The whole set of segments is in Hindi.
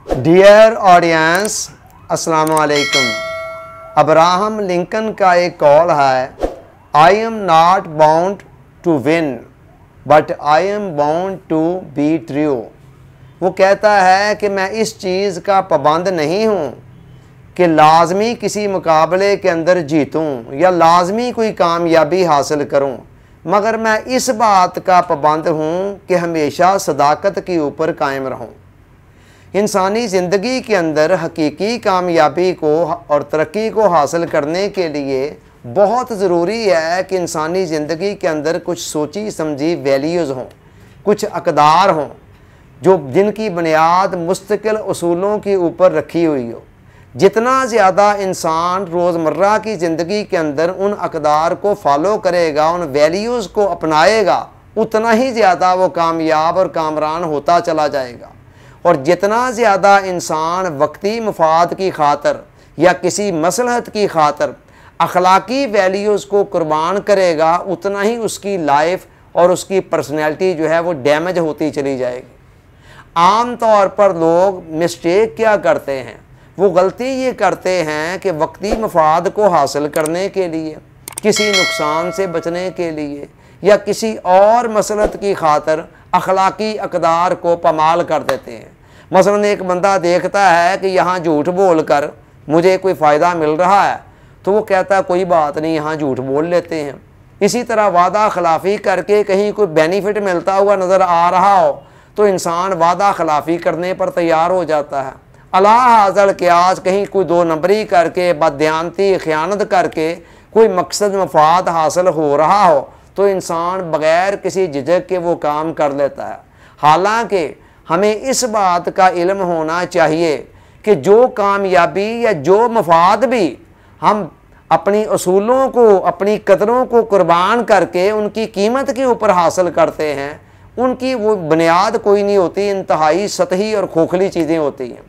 डियर ऑडियंस, अस्सलाम वालेकुम। अब्राहम लिंकन का एक कॉल है, I am not bound to win but I am bound to be true. वो कहता है कि मैं इस चीज़ का पाबंद नहीं हूँ कि लाजमी किसी मुकाबले के अंदर जीतूँ या लाजमी कोई कामयाबी हासिल करूँ, मगर मैं इस बात का पाबंद हूँ कि हमेशा सदाकत के ऊपर कायम रहूँ। इंसानी ज़िंदगी के अंदर हकीकी कामयाबी को और तरक्की को हासिल करने के लिए बहुत ज़रूरी है कि इंसानी ज़िंदगी के अंदर कुछ सोची समझी वैल्यूज़ हों, कुछ अक़दार हों जो जिनकी बुनियाद मुस्तकिल उसूलों के ऊपर रखी हुई हो। जितना ज़्यादा इंसान रोज़मर्रा की ज़िंदगी के अंदर उन अक़दार को फॉलो करेगा, उन वैल्यूज़ को अपनाएगा, उतना ही ज़्यादा वो कामयाब और कामरान होता चला जाएगा। और जितना ज़्यादा इंसान वक्ती मफाद की खातर या किसी मसलहत की खातर अखलाकी वैल्यूज़ को कुर्बान करेगा, उतना ही उसकी लाइफ और उसकी पर्सनैलिटी जो है वो डैमेज होती चली जाएगी। आम तौर पर लोग मिस्टेक क्या करते हैं, वो गलती ये करते हैं कि वक्ती मफाद को हासिल करने के लिए, किसी नुकसान से बचने के लिए या किसी और मसलहत की खातर अखलाकी अक़दार को पमाल कर देते हैं। मसलन एक बंदा देखता है कि यहाँ झूठ बोल कर मुझे कोई फ़ायदा मिल रहा है, तो वो कहता है कोई बात नहीं, यहाँ झूठ बोल लेते हैं। इसी तरह वादा खिलाफ़ी करके कहीं कोई बेनिफिट मिलता हुआ नज़र आ रहा हो तो इंसान वादा खिलाफ़ी करने पर तैयार हो जाता है। अला हाज़र के आज कहीं कोई दो नंबरी करके, बददियानती, ख़यानत करके कोई मकसद मफाद हासिल हो रहा हो तो इंसान बग़ैर किसी झिझक के वो काम कर लेता है। हालांकि हमें इस बात का इल्म होना चाहिए कि जो कामयाबी या जो मफाद भी हम अपनी असूलों को, अपनी कदरों को कुर्बान करके उनकी कीमत के ऊपर हासिल करते हैं, उनकी वो बुनियाद कोई नहीं होती, इंतहाई सतही और खोखली चीज़ें होती हैं।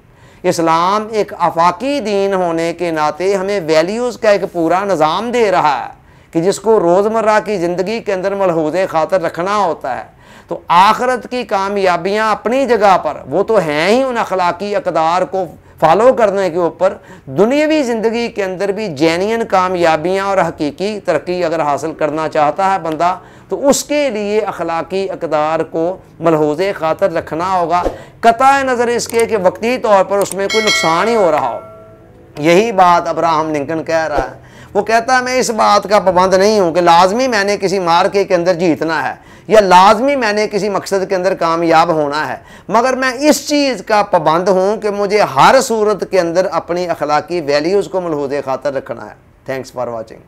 इस्लाम एक आफाकी दीन होने के नाते हमें वैल्यूज़ का एक पूरा निज़ाम दे रहा है कि जिसको रोज़मर्रा की ज़िंदगी के अंदर मलहूज़े खातर रखना होता है। तो आखिरत की कामयाबियाँ अपनी जगह पर वो तो हैं ही उन अखलाकी अक़दार को फॉलो करने के ऊपर, दुनियावी ज़िंदगी के अंदर भी जेन्युइन कामयाबियाँ और हकीकी तरक्की अगर हासिल करना चाहता है बंदा, तो उसके लिए अखलाकी अक़दार को मलहूज़े खातर रखना होगा, कतई नज़र इसके कि वक्ती तौर पर उसमें कोई नुकसान ही हो रहा हो। यही बात अब्राहम लिंकन कह रहा है। वो कहता है मैं इस बात का पाबंद नहीं हूँ कि लाजमी मैंने किसी मार्के के अंदर जीतना है या लाजमी मैंने किसी मकसद के अंदर कामयाब होना है, मगर मैं इस चीज़ का पाबंद हूँ कि मुझे हर सूरत के अंदर अपनी अखलाकी वैल्यूज़ को मलहूज़े खातर रखना है। Thanks for watching.